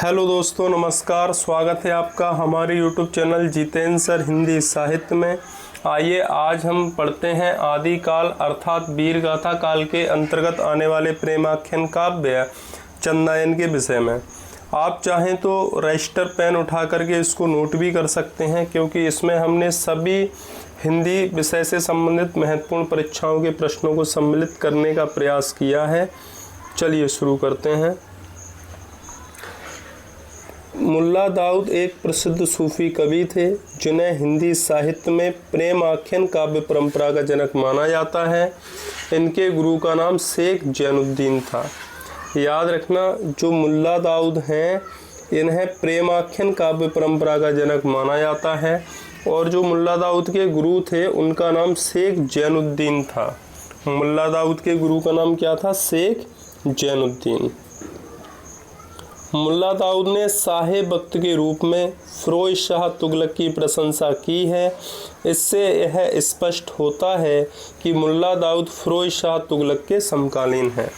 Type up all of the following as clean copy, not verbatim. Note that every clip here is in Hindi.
हेलो दोस्तों, नमस्कार। स्वागत है आपका हमारे YouTube channel Jitendra sir Hindi साहित्य में। आइए आज हम पढ़ते हैं आदिकाल अर्थात वीरगाथा काल के अंतर्गत आने वाले प्रेमाख्यान काव्य चंदायन के विषय में। आप चाहें तो रजिस्टर पेन उठा करके इसको नोट भी कर सकते हैं, क्योंकि इसमें हमने सभी हिंदी विषय से संबंधित महत्वपूर्ण परीक्षाओं के प्रश्नों को सम्मिलित करने का प्रयास किया है। चलिए शुरू करते हैं। मुल्ला दाऊद एक प्रसिद्ध सूफी कवि थे, जिन्हें हिंदी साहित्य में प्रेम आख्यान काव्य परंपरा का जनक माना जाता है। इनके गुरु का नाम शेख जैनुद्दीन था। याद रखना, जो मुल्ला दाऊद हैं इन्हें प्रेम आख्यान काव्य परंपरा का जनक माना जाता है, और जो मुल्ला दाऊद के गुरु थे उनका नाम शेख जैनुद्दीन था। मुल्ला दाऊद के गुरु का नाम क्या था? शेख जैनुद्दीन। मुल्ला दाऊद ने शाहे वक्त के रूप में फिरोज शाह तुगलक की प्रशंसा की है। इससे यह स्पष्ट होता है कि मुल्ला दाऊद फिरोज शाह तुगलक के समकालीन हैं।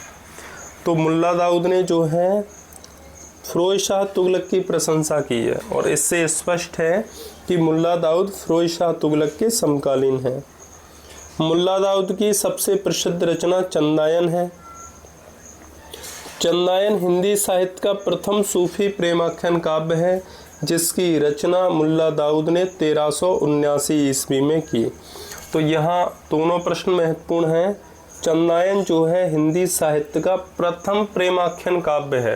तो मुल्ला दाऊद ने जो है फिरोज शाह तुगलक की प्रशंसा की है, और इससे स्पष्ट है कि मुल्ला दाऊद फिरोज शाह तुगलक के समकालीन हैं। मुल्ला दाऊद की सबसे प्रसिद्ध रचना चंदायन है। चंदायन हिंदी साहित्य का प्रथम सूफी प्रेमाख्यान काव्य है, जिसकी रचना मुल्ला दाऊद ने 1379 ईस्वी में की। तो यहाँ दोनों प्रश्न महत्वपूर्ण हैं। चंदायन जो है हिंदी साहित्य का प्रथम प्रेमाख्यान काव्य है।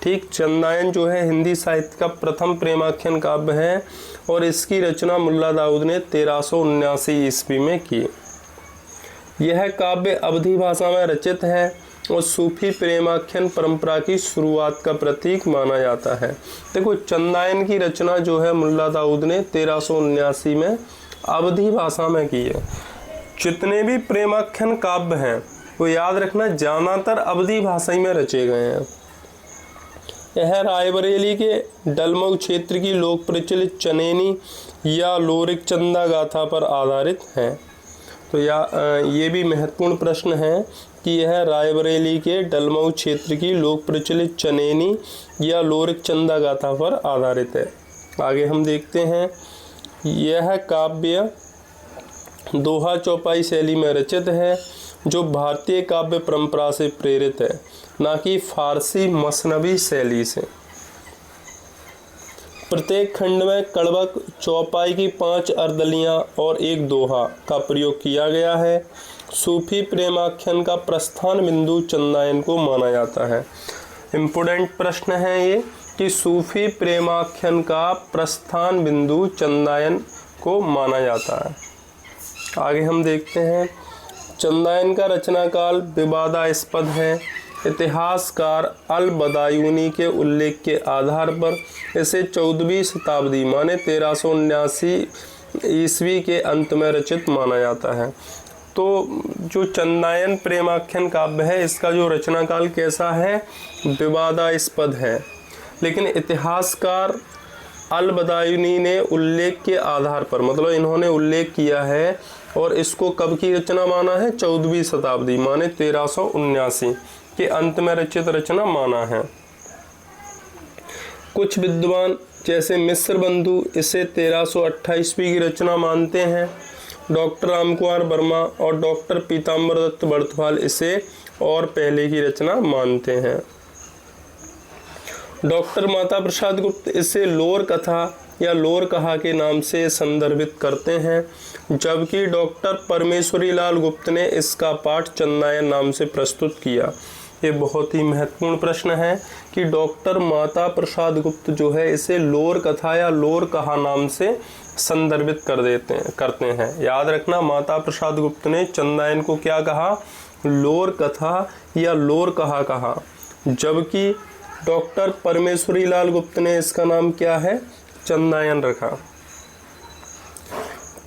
ठीक, चंदायन जो है हिंदी साहित्य का प्रथम प्रेमाख्यान काव्य है, और इसकी रचना मुल्ला दाऊद ने 1379 ईस्वी में की। यह काव्य अवधी भाषा में रचित है और सूफी प्रेमाख्यान परंपरा की शुरुआत का प्रतीक माना जाता है। देखो, चंदायन की रचना जो है मुल्ला दाऊद ने 1379 में अवधी भाषा में की है। जितने भी प्रेमाख्यान काव्य हैं वो याद रखना ज़्यादातर अवधी भाषा में रचे गए हैं। यह रायबरेली के डलमऊ क्षेत्र की लोक प्रचलित चनेनी या लोरिक चंदा गाथा पर आधारित है। तो ये भी महत्वपूर्ण प्रश्न है कि यह रायबरेली के डलमऊ क्षेत्र की लोक प्रचलित चनेनी या लोरिक चंदा गाथा पर आधारित है। आगे हम देखते हैं। यह काव्य दोहा चौपाई शैली में रचित है, जो भारतीय काव्य परंपरा से प्रेरित है, ना कि फारसी मसनवी शैली से। प्रत्येक खंड में कड़वक चौपाई की 5 अर्दलियाँ और एक दोहा का प्रयोग किया गया है। सूफी प्रेमाख्यान का प्रस्थान बिंदु चंदायन को माना जाता है। इम्पोर्टेंट प्रश्न है ये कि सूफी प्रेमाख्यान का प्रस्थान बिंदु चंदायन को माना जाता है। आगे हम देखते हैं। चंदायन का रचनाकाल विवादास्पद है। इतिहासकार अल बदायूनी के उल्लेख के आधार पर इसे 14वीं शताब्दी माने 1379 ईस्वी के अंत में रचित माना जाता है। तो जो चंदायन प्रेमाख्यान काव्य है, इसका जो रचनाकाल कैसा है? विवादास्पद है। लेकिन इतिहासकार अल बदायूनी ने उल्लेख के आधार पर, मतलब इन्होंने उल्लेख किया है, और इसको कब की रचना माना है? 14वीं शताब्दी माने 1379 के अंत में रचित रचना माना है। कुछ विद्वान जैसे मिश्र बंधु इसे 1328वीं की रचना मानते हैं। डॉक्टर रामकुमार वर्मा और डॉक्टर पीताम्बर दत्त बर्तवाल इसे और पहले की रचना मानते हैं। डॉक्टर माता प्रसाद गुप्त इसे लोर कथा या लोर कहा के नाम से संदर्भित करते हैं, जबकि डॉक्टर परमेश्वरी लाल गुप्त ने इसका पाठ चंदायन नाम से प्रस्तुत किया। ये बहुत ही महत्वपूर्ण प्रश्न है कि डॉक्टर माता प्रसाद गुप्त जो है इसे लोर कथा या लोर कहा नाम से संदर्भित करते हैं। याद रखना, माता प्रसाद गुप्त ने चंदायन को क्या कहा? लोर कथा या लोर कहा, जबकि डॉक्टर परमेश्वरी लाल गुप्त ने इसका नाम क्या है? चंदायन रखा।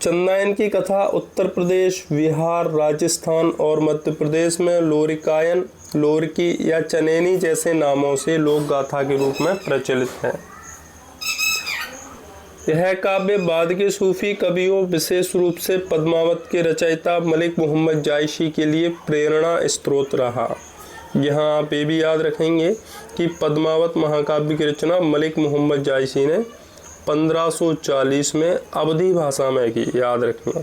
चंदायन की कथा उत्तर प्रदेश, बिहार, राजस्थान और मध्य प्रदेश में लोरिकायन, लोरकी या चनेनी जैसे नामों से लोक गाथा के रूप में प्रचलित है। यह काव्य बाद के सूफी कवियों, विशेष रूप से पद्मावत के रचयिता मलिक मोहम्मद जायसी के लिए प्रेरणा स्रोत रहा। यहाँ आप ये भी याद रखेंगे कि पद्मावत महाकाव्य की रचना मलिक मोहम्मद जायसी ने 1540 में अवधी भाषा में की, याद रखना।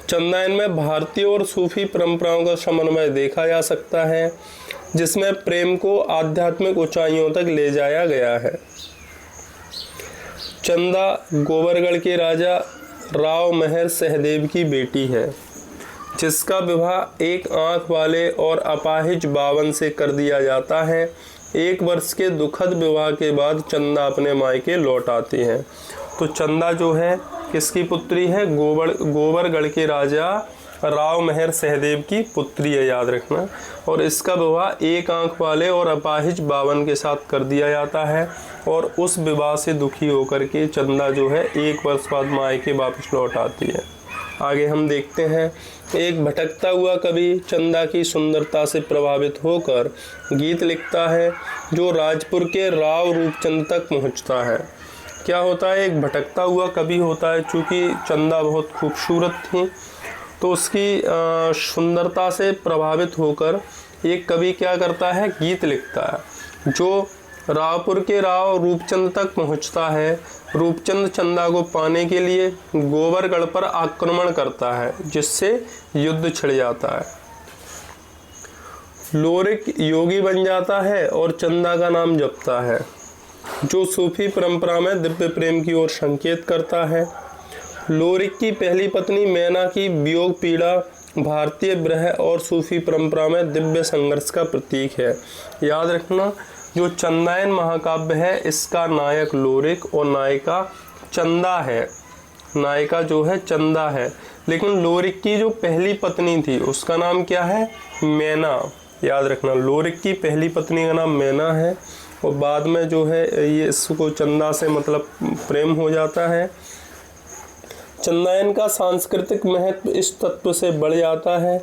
चंदायन में भारतीय और सूफी परंपराओं का समन्वय देखा जा सकता है, जिसमें प्रेम को आध्यात्मिक ऊंचाइयों तक ले जाया गया है। चंदा गोबरगढ़ के राजा राव मेहर सहदेव की बेटी है, जिसका विवाह एक आंख वाले और अपाहिज बावन से कर दिया जाता है। 1 वर्ष के दुखद विवाह के बाद चंदा अपने मायके लौट आती है। तो चंदा जो है किसकी पुत्री है? गोबरगढ़ के राजा राव मेहर सहदेव की पुत्री है, याद रखना। और इसका विवाह एक आंख वाले और अपाहिज बावन के साथ कर दिया जाता है और उस विवाह से दुखी होकर के चंदा जो है 1 वर्ष बाद मायके वापस लौट आती है। आगे हम देखते हैं, एक भटकता हुआ कवि चंदा की सुंदरता से प्रभावित होकर गीत लिखता है, जो राजपुर के राव रूपचंद तक पहुंचता है। क्या होता है? एक भटकता हुआ कवि होता है। चूँकि चंदा बहुत खूबसूरत थी तो उसकी सुंदरता से प्रभावित होकर एक कवि क्या करता है? गीत लिखता है, जो रावपुर के राव रूपचंद तक पहुंचता है। रूपचंद चंदा को पाने के लिए गोबरगढ़ पर आक्रमण करता है, जिससे युद्ध छिड़ जाता है। लोरिक योगी बन जाता है और चंदा का नाम जपता है, जो सूफी परंपरा में दिव्य प्रेम की ओर संकेत करता है। लोरिक की पहली पत्नी मैना की वियोग पीड़ा भारतीय ब्रह और सूफी परंपरा में दिव्य संघर्ष का प्रतीक है। याद रखना, जो चंदायन महाकाव्य है इसका नायक लोरिक और नायिका चंदा है। नायिका जो है चंदा है, लेकिन लोरिक की जो पहली पत्नी थी उसका नाम क्या है? मैना। याद रखना, लोरिक की पहली पत्नी का नाम मैना है और बाद में जो है ये इसको चंदा से मतलब प्रेम हो जाता है। चंदायन का सांस्कृतिक महत्व इस तत्व से बढ़ जाता है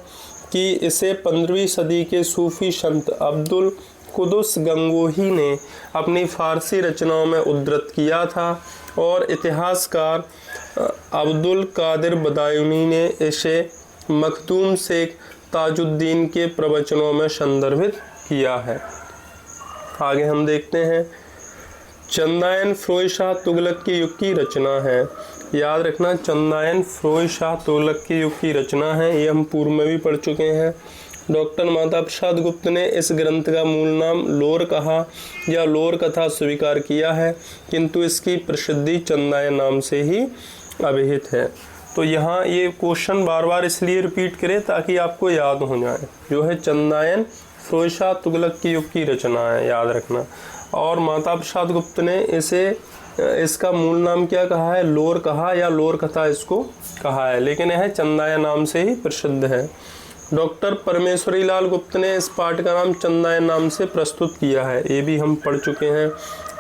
कि इसे 15वीं सदी के सूफी संत अब्दुल कुदुस गंगोही ने अपनी फारसी रचनाओं में उद्धृत किया था और इतिहासकार अब्दुल कादिर बदायूनी ने इसे मखदूम शेख ताजुद्दीन के प्रवचनों में संदर्भित किया है। आगे हम देखते हैं, चंदायन फिरोज शाह तुगलक के युग की रचना है। याद रखना, चंदायन फिरोज शाह तुगलक के युग की रचना है, ये हम पूर्व में भी पढ़ चुके हैं। डॉक्टर माता प्रसाद गुप्त ने इस ग्रंथ का मूल नाम लोर कहा या लोर कथा स्वीकार किया है, किंतु इसकी प्रसिद्धि चंदायन नाम से ही अभिहित है। तो यहाँ ये क्वेश्चन बार बार इसलिए रिपीट करें ताकि आपको याद हो जाए। जो है चंदायन फिरोज शाह तुगलक की युग की रचना है, याद रखना। और माता प्रसाद गुप्त ने इसका मूल नाम क्या कहा है? लोर कहा या लोर कथा इसको कहा है, लेकिन यह चंदायन नाम से ही प्रसिद्ध है। डॉक्टर परमेश्वरी लाल गुप्त ने इस पाठ का नाम चंदायन नाम से प्रस्तुत किया है, ये भी हम पढ़ चुके हैं।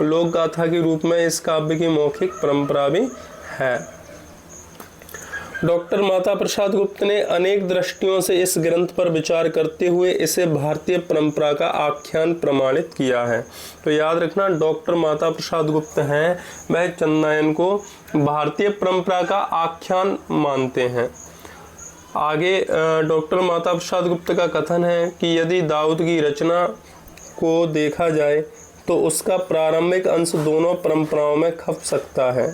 लोक गाथा के रूप में इस काव्य की मौखिक परंपरा भी है। डॉक्टर माता प्रसाद गुप्त ने अनेक दृष्टियों से इस ग्रंथ पर विचार करते हुए इसे भारतीय परंपरा का आख्यान प्रमाणित किया है। तो याद रखना, डॉक्टर माता प्रसाद गुप्त हैं, वह चंदायन को भारतीय परंपरा का आख्यान मानते हैं। आगे डॉक्टर माता प्रसाद गुप्त का कथन है कि यदि दाऊद की रचना को देखा जाए तो उसका प्रारंभिक अंश दोनों परंपराओं में खप सकता है,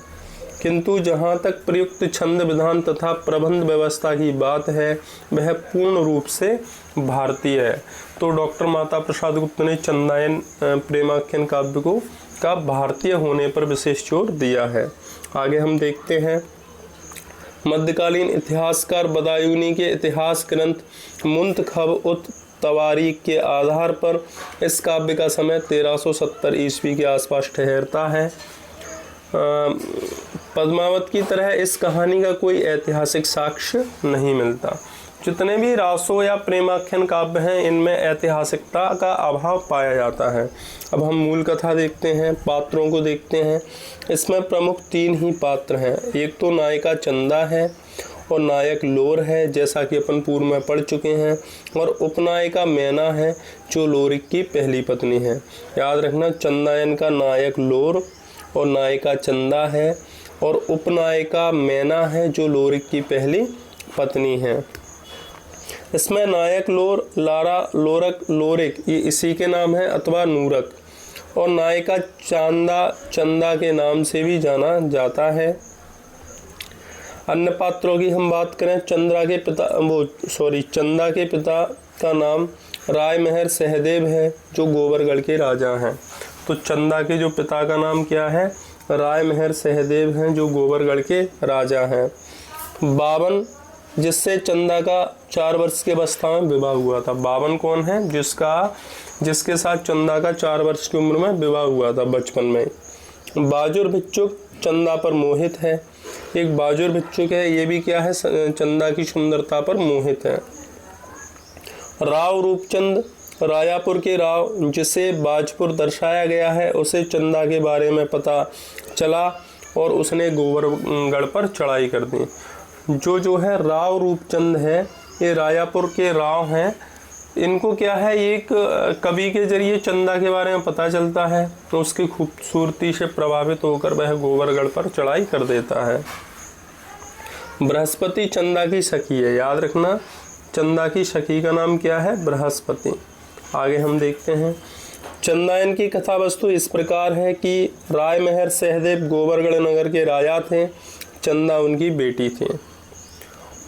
किंतु जहाँ तक प्रयुक्त छंद विधान तथा प्रबंध व्यवस्था की बात है वह पूर्ण रूप से भारतीय है। तो डॉक्टर माता प्रसाद गुप्त ने चंदायन प्रेमाख्यान काव्य को का भारतीय होने पर विशेष जोर दिया है। आगे हम देखते हैं, मध्यकालीन इतिहासकार बदायूनी के इतिहास ग्रंथ मुंतखब उत तवारीख के आधार पर इस काव्य का समय 1370 ईस्वी के आसपास ठहरता है। पद्मावत की तरह इस कहानी का कोई ऐतिहासिक साक्ष्य नहीं मिलता। जितने भी रासो या प्रेमाख्यान काव्य हैं इनमें ऐतिहासिकता का अभाव पाया जाता है। अब हम मूल कथा देखते हैं, पात्रों को देखते हैं। इसमें प्रमुख 3 ही पात्र हैं। एक तो नायिका चंदा है और नायक लोर है, जैसा कि अपन पूर्व में पढ़ चुके हैं, और उपनायिका मैना है जो लोरिक की पहली पत्नी है। याद रखना, चंदायन का नायक लोर और नायिका चंदा है और उपनायिका मैना है जो लोरिक की पहली पत्नी है। इसमें नायक लोर, लारा, लोरक, लोरिक ये इसी के नाम है अथवा नूरक, और नायिका चांदा, चंदा के नाम से भी जाना जाता है। अन्य पात्रों की हम बात करें, चंदा के पिता का नाम राय महर सहदेव है जो गोबरगढ़ के राजा हैं। तो चंदा के जो पिता का नाम क्या है? राय महर सहदेव हैं जो गोबरगढ़ के राजा हैं। 52 जिससे चंदा का 4 वर्ष के अवस्था में विवाह हुआ था। 52 कौन है? जिसके साथ चंदा का 4 वर्ष की उम्र में विवाह हुआ था बचपन में। बाजुर भिक्षुक चंदा पर मोहित है। एक बाजुर भिक्षुक है, ये भी क्या है? चंदा की सुंदरता पर मोहित है। राव रूपचंद, रायापुर के राव जिसे बाजपुर दर्शाया गया है, उसे चंदा के बारे में पता चला और उसने गोबरगढ़ पर चढ़ाई कर दी। जो है राव रूपचंद है, ये रायापुर के राव हैं। इनको क्या है, एक कवि के जरिए चंदा के बारे में पता चलता है, तो उसकी खूबसूरती से प्रभावित होकर वह गोबरगढ़ पर चढ़ाई कर देता है। बृहस्पति चंदा की सखी है, याद रखना चंदा की सखी का नाम क्या है? बृहस्पति। आगे हम देखते हैं। चंदायन की कथा वस्तु इस प्रकार है कि राय महर सहदेव गोबरगढ़ नगर के राजा थे। चंदा उनकी बेटी थी।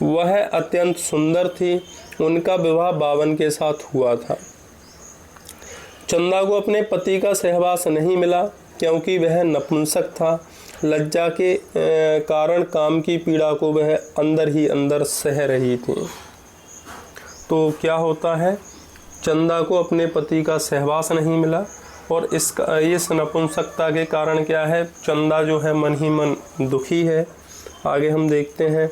वह अत्यंत सुंदर थी। उनका विवाह 52 के साथ हुआ था। चंदा को अपने पति का सहवास नहीं मिला क्योंकि वह नपुंसक था। लज्जा के कारण काम की पीड़ा को वह अंदर ही अंदर सह रही थी। तो क्या होता है, चंदा को अपने पति का सहवास नहीं मिला और इस नपुंसकता के कारण क्या है, चंदा जो है मन ही मन दुखी है। आगे हम देखते हैं।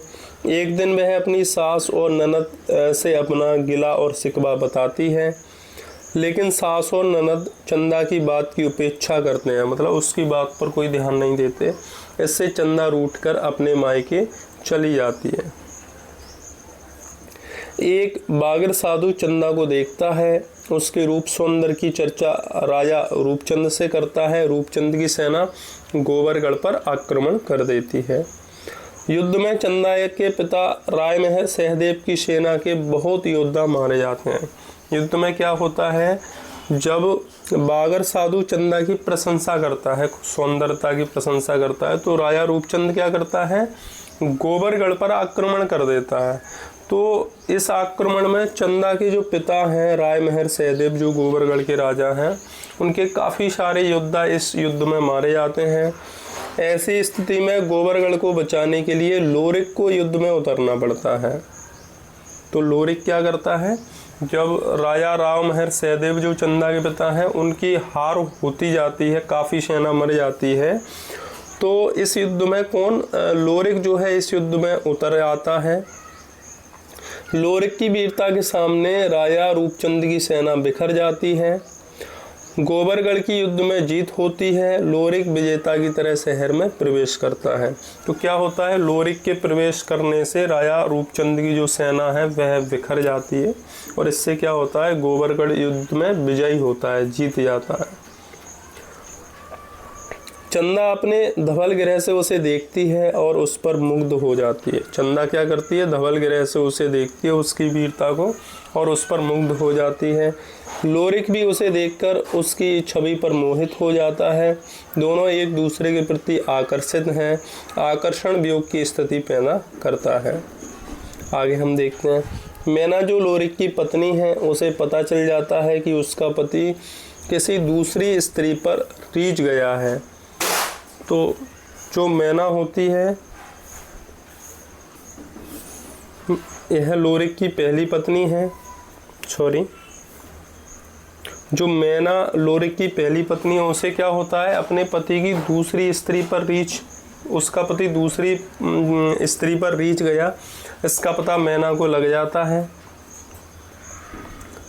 एक दिन वह अपनी सास और ननद से अपना गिला और शिकवा बताती है, लेकिन सास और ननद चंदा की बात की उपेक्षा करते हैं, मतलब उसकी बात पर कोई ध्यान नहीं देते। इससे चंदा रूठकर अपने मायके चली जाती है। एक बागर साधु चंदा को देखता है। उसके रूप सौंदर्य की चर्चा राजा रूपचंद से करता है। रूपचंद की सेना गोबरगढ़ पर आक्रमण कर देती है। युद्ध में चंदा के पिता राय महर सहदेव की सेना के बहुत योद्धा मारे जाते हैं। युद्ध में क्या होता है, जब बागर साधु चंदा की प्रशंसा करता है, सौंदर्यता की प्रशंसा करता है, तो राजा रूपचंद क्या करता है, गोबरगढ़ पर आक्रमण कर देता है। तो इस आक्रमण में चंदा के जो पिता हैं राय महर सहदेव जो गोबरगढ़ के राजा हैं, उनके काफ़ी सारे योद्धा इस युद्ध में मारे जाते हैं। ऐसी स्थिति में गोबरगढ़ को बचाने के लिए लोरिक को युद्ध में उतरना पड़ता है। तो लोरिक क्या करता है, जब राजा राव महर सहदेव जो चंदा के पिता हैं उनकी हार होती जाती है, काफ़ी सेना मर जाती है, तो इस युद्ध में कौन, लोरिक जो है इस युद्ध में उतर आता है। लोरिक की वीरता के सामने राजा रूपचंद की सेना बिखर जाती है। गोबरगढ़ की युद्ध में जीत होती है। लोरिक विजेता की तरह शहर में प्रवेश करता है। तो क्या होता है, लोरिक के प्रवेश करने से राजा रूपचंद की जो सेना है वह बिखर जाती है और इससे क्या होता है, गोबरगढ़ युद्ध में विजयी होता है, जीत जाता है। चंदा अपने धवल ग्रह से उसे देखती है और उस पर मुग्ध हो जाती है। चंदा क्या करती है, धवल ग्रह से उसे देखती है, उसकी वीरता को, और उस पर मुग्ध हो जाती है। लोरिक भी उसे देखकर उसकी छवि पर मोहित हो जाता है। दोनों एक दूसरे के प्रति आकर्षित हैं। आकर्षण वियोग की स्थिति पैदा करता है। आगे हम देखते हैं। मैना जो लोरिक की पत्नी है, उसे पता चल जाता है कि उसका पति किसी दूसरी स्त्री पर रीझ गया है। तो जो मैना होती है, यह लोरिक की पहली पत्नी है। जो मैना लोरिक की पहली पत्नी है, उसे क्या होता है, अपने पति की दूसरी स्त्री पर उसका पति दूसरी स्त्री पर रीझ गया, इसका पता मैना को लग जाता है।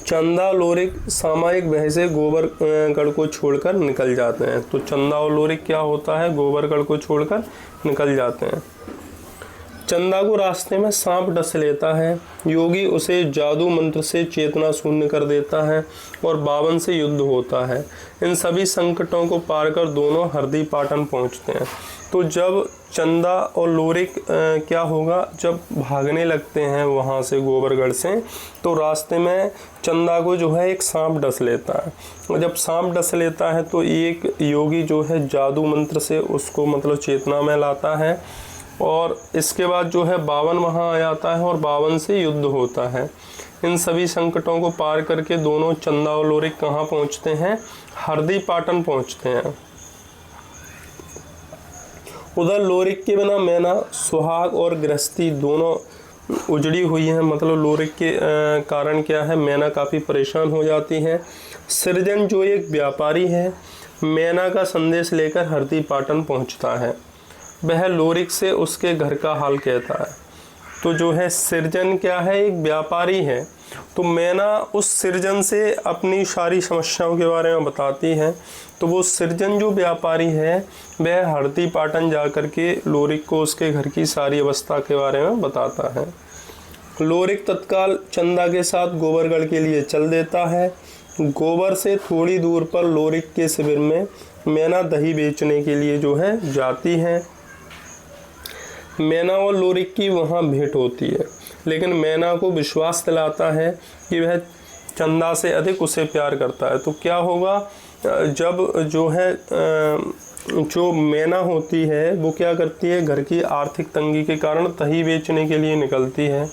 चंदा लोरिक सामयिक वजह से गोबरगढ़ को छोड़कर निकल जाते हैं। तो चंदा और लोरिक क्या होता है, गोबरगढ़ को छोड़कर निकल जाते हैं। चंदा को रास्ते में सांप डस लेता है। योगी उसे जादू मंत्र से चेतना शून्य कर देता है और बावन से युद्ध होता है। इन सभी संकटों को पार कर दोनों हरदी पाटन पहुंचते हैं। तो जब चंदा और लोरिक क्या होगा, जब भागने लगते हैं वहाँ से गोबरगढ़ से, तो रास्ते में चंदा को जो है एक सांप डस लेता है। और जब सांप डस लेता है तो एक योगी जो है जादू मंत्र से उसको मतलब चेतना में लाता है और इसके बाद जो है बावन वहाँ आ जाता है और बावन से युद्ध होता है। इन सभी संकटों को पार करके दोनों चंदा और लोरिक कहाँ पहुँचते हैं, हरदी पाटन पहुँचते हैं। उधर लोरिक के बिना मैना सुहाग और गृहस्थी दोनों उजड़ी हुई हैं। मतलब लोरिक के कारण क्या है, मैना काफ़ी परेशान हो जाती है। सृजन जो एक व्यापारी है, मैना का संदेश लेकर हरदी पाटन पहुंचता है। वह लोरिक से उसके घर का हाल कहता है। तो जो है सृजन क्या है, एक व्यापारी है। तो मैना उस सृजन से अपनी सारी समस्याओं के बारे में बताती है। तो वो सृजन जो व्यापारी है वह हरदी पाटन जा कर के लोरिक को उसके घर की सारी अवस्था के बारे में बताता है। लोरिक तत्काल चंदा के साथ गोबरगढ़ के लिए चल देता है। गोबर से थोड़ी दूर पर लोरिक के शिविर में मैना दही बेचने के लिए जो है जाती है। मैना और लोरिक की वहाँ भेंट होती है, लेकिन मैना को विश्वास दिलाता है कि वह चंदा से अधिक उसे प्यार करता है। तो क्या होगा, जब जो है जो मैना होती है वो क्या करती है, घर की आर्थिक तंगी के कारण दही बेचने के लिए निकलती है।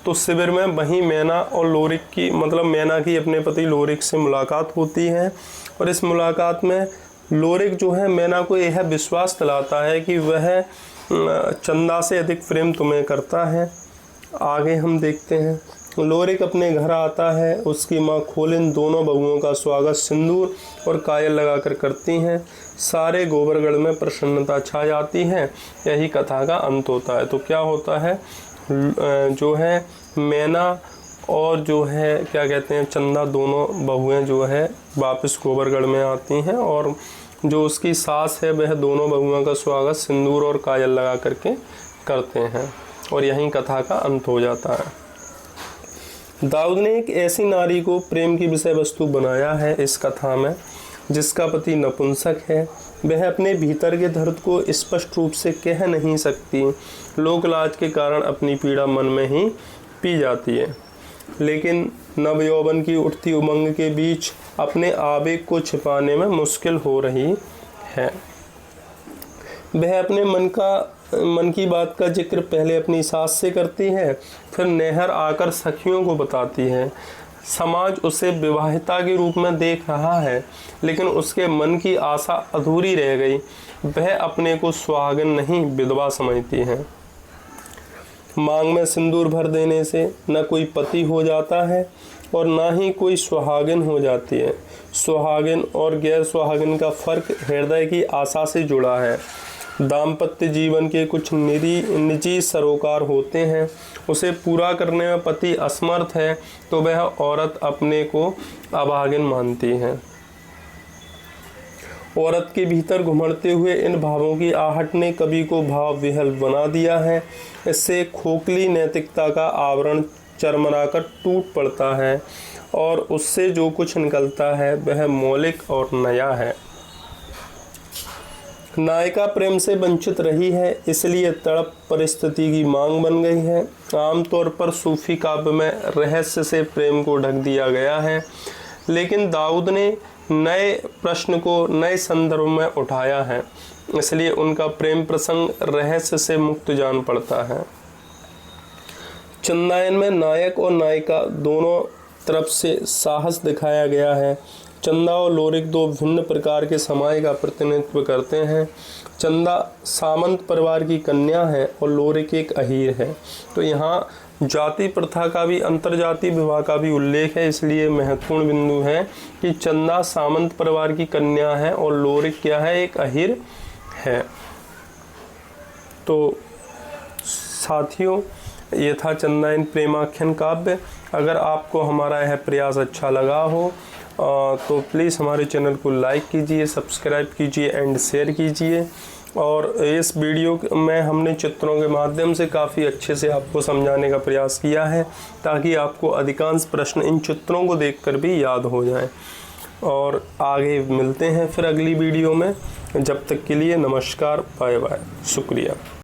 तो शिविर में वहीं मैना और लोरिक की मतलब मैना की अपने पति लोरिक से मुलाकात होती है और इस मुलाकात में लोरिक जो है मैना को यह विश्वास दिलाता है कि वह चंदा से अधिक प्रेम तुम्हें करता है। आगे हम देखते हैं। लोरिक अपने घर आता है। उसकी माँ खोलिन दोनों बहुओं का स्वागत सिंदूर और कायल लगाकर करती हैं। सारे गोबरगढ़ में प्रसन्नता छा जाती है। यही कथा का अंत होता है। तो क्या होता है, जो है मैना और जो है क्या कहते हैं चंदा, दोनों बहुएं जो है वापस गोबरगढ़ में आती हैं और जो उसकी सास है वह दोनों बहुओं का स्वागत सिंदूर और काजल लगा करके करते हैं और यहीं कथा का अंत हो जाता है। दाऊद ने एक ऐसी नारी को प्रेम की विषय वस्तु बनाया है इस कथा में जिसका पति नपुंसक है। वह अपने भीतर के दर्द को स्पष्ट रूप से कह नहीं सकती, लोक लाज के कारण अपनी पीड़ा मन में ही पी जाती है, लेकिन नवयौवन की उठती उमंग के बीच अपने आवेग को छिपाने में मुश्किल हो रही है। वह अपने मन की बात का जिक्र पहले अपनी सास से करती है, फिर नहर आकर सखियों को बताती है। समाज उसे विवाहिता के रूप में देख रहा है, लेकिन उसके मन की आशा अधूरी रह गई। वह अपने को सुहागन नहीं विधवा समझती है। मांग में सिंदूर भर देने से न कोई पति हो जाता है और ना ही कोई सुहागिन हो जाती है। सुहागिन और गैर सुहागिन का फर्क हृदय की आशा से जुड़ा है। दाम्पत्य जीवन के कुछ निजी सरोकार होते हैं, उसे पूरा करने में पति असमर्थ है तो वह औरत अपने को अभागिन मानती है। औरत के भीतर घुमड़ते हुए इन भावों की आहट ने कवि को भाव विहल बना दिया है। इससे खोखली नैतिकता का आवरण चरमराकर टूट पड़ता है और उससे जो कुछ निकलता है वह मौलिक और नया है। नायिका प्रेम से वंचित रही है, इसलिए तड़प परिस्थिति की मांग बन गई है। आमतौर पर सूफी काव्य में रहस्य से प्रेम को ढक दिया गया है, लेकिन दाऊद ने नए प्रश्न को नए संदर्भ में उठाया है, इसलिए उनका प्रेम प्रसंग रहस्य से मुक्त जान पड़ता है। चंदायन में नायक और नायिका दोनों तरफ से साहस दिखाया गया है। चंदा और लोरिक दो भिन्न प्रकार के समाज का प्रतिनिधित्व करते हैं। चंदा सामंत परिवार की कन्या है और लोरिक एक अहीर है। तो यहाँ जाति प्रथा का भी, अंतरजातीय विवाह का भी उल्लेख है, इसलिए महत्वपूर्ण बिंदु है कि चंदा सामंत परिवार की कन्या है और लोरिक क्या है, एक अहीर है। तो साथियों, ये था चंदायन प्रेमाख्यान काव्य। अगर आपको हमारा यह प्रयास अच्छा लगा हो तो प्लीज़ हमारे चैनल को लाइक कीजिए, सब्सक्राइब कीजिए एंड शेयर कीजिए और इस वीडियो में हमने चित्रों के माध्यम से काफ़ी अच्छे से आपको समझाने का प्रयास किया है ताकि आपको अधिकांश प्रश्न इन चित्रों को देखकर भी याद हो जाएं। और आगे मिलते हैं फिर अगली वीडियो में। जब तक के लिए नमस्कार, बाय बाय, शुक्रिया।